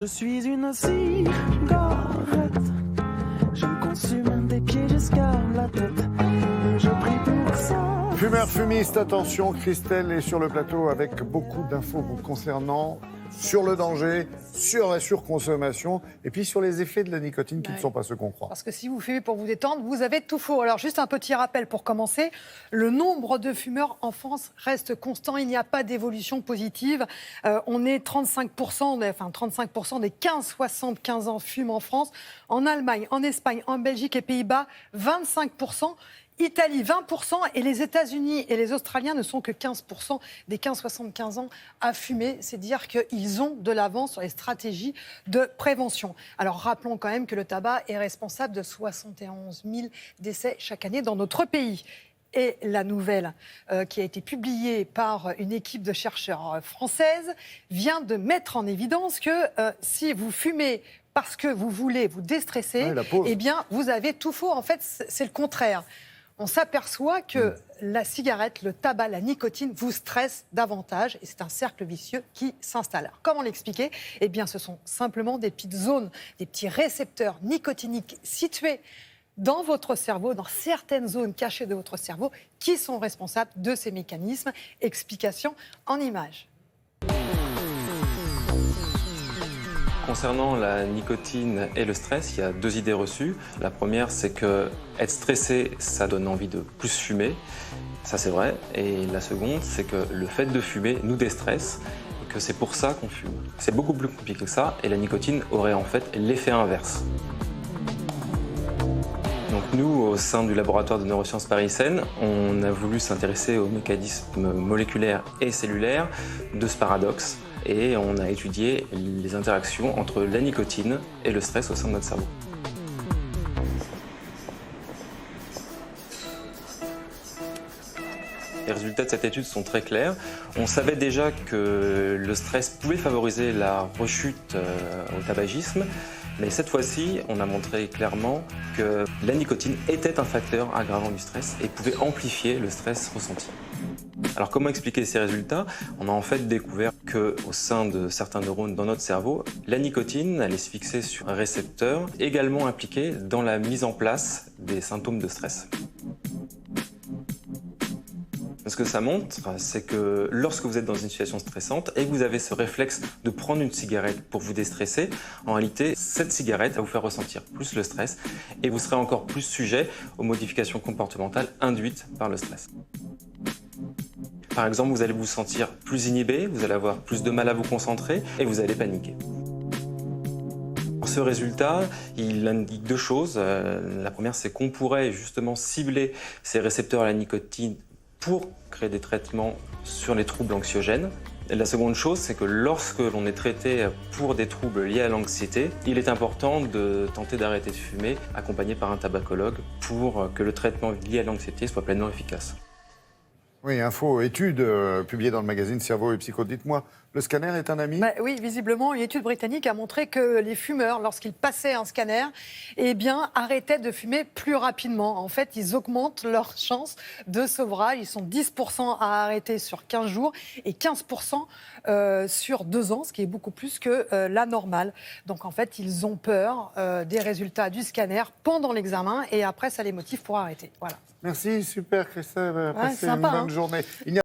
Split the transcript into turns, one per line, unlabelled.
Je suis une cigarette, je consume des pieds jusqu'à la tête, et je prie pour ça.
Fumeur, fumiste, attention, Christelle est sur le plateau avec beaucoup d'infos vous concernant sur le danger, sur la surconsommation et puis sur les effets de la nicotine qui ne sont pas ceux qu'on croit.
Parce que si vous fumez pour vous détendre, vous avez tout faux. Alors juste un petit rappel pour commencer, le nombre de fumeurs en France reste constant, il n'y a pas d'évolution positive. On est 35% des 15-75 ans fument en France. En Allemagne, en Espagne, en Belgique et Pays-Bas, 25%. Italie, 20%, et les États-Unis et les Australiens ne sont que 15% des 15-75 ans à fumer. C'est dire qu'ils ont de l'avance sur les stratégies de prévention. Alors rappelons quand même que le tabac est responsable de 71 000 décès chaque année dans notre pays. Et la nouvelle qui a été publiée par une équipe de chercheurs française vient de mettre en évidence que si vous fumez parce que vous voulez vous déstresser, eh bien vous avez tout faux. En fait, c'est le contraire. On s'aperçoit que la cigarette, le tabac, la nicotine vous stressent davantage et c'est un cercle vicieux qui s'installe. Alors, comment l'expliquer ? Eh bien, ce sont simplement des petites zones, des petits récepteurs nicotiniques situés dans votre cerveau, dans certaines zones cachées de votre cerveau, qui sont responsables de ces mécanismes. Explication en images.
Concernant la nicotine et le stress, il y a deux idées reçues. La première, c'est que être stressé, ça donne envie de plus fumer. Ça, c'est vrai. Et la seconde, c'est que le fait de fumer nous déstresse et que c'est pour ça qu'on fume. C'est beaucoup plus compliqué que ça et la nicotine aurait en fait l'effet inverse. Donc nous, au sein du laboratoire de neurosciences Paris-Seine, on a voulu s'intéresser aux mécanismes moléculaires et cellulaires de ce paradoxe. Et on a étudié les interactions entre la nicotine et le stress au sein de notre cerveau. Les résultats de cette étude sont très clairs. On savait déjà que le stress pouvait favoriser la rechute au tabagisme, mais cette fois-ci, on a montré clairement que la nicotine était un facteur aggravant du stress et pouvait amplifier le stress ressenti. Alors comment expliquer ces résultats ? On a en fait découvert qu'au sein de certains neurones dans notre cerveau, la nicotine allait se fixer sur un récepteur également impliqué dans la mise en place des symptômes de stress. Ce que ça montre, c'est que lorsque vous êtes dans une situation stressante et que vous avez ce réflexe de prendre une cigarette pour vous déstresser, en réalité, cette cigarette va vous faire ressentir plus le stress et vous serez encore plus sujet aux modifications comportementales induites par le stress. Par exemple, vous allez vous sentir plus inhibé, vous allez avoir plus de mal à vous concentrer et vous allez paniquer. Ce résultat, il indique deux choses. La première, c'est qu'on pourrait justement cibler ces récepteurs à la nicotine pour créer des traitements sur les troubles anxiogènes. Et la seconde chose, c'est que lorsque l'on est traité pour des troubles liés à l'anxiété, il est important de tenter d'arrêter de fumer, accompagné par un tabacologue, pour que le traitement lié à l'anxiété soit pleinement efficace.
Oui, info, étude publiée dans le magazine Cerveau et Psycho. Dites-moi, le scanner est un ami ?
Oui, visiblement, une étude britannique a montré que les fumeurs, lorsqu'ils passaient un scanner, eh bien, arrêtaient de fumer plus rapidement. En fait, ils augmentent leurs chances de sevrage. Ils sont 10% à arrêter sur 15 jours et 15% sur 2 ans, ce qui est beaucoup plus que la normale. Donc, en fait, ils ont peur des résultats du scanner pendant l'examen et après, ça les motive pour arrêter. Voilà.
Merci, super Christelle. Passez une bonne journée.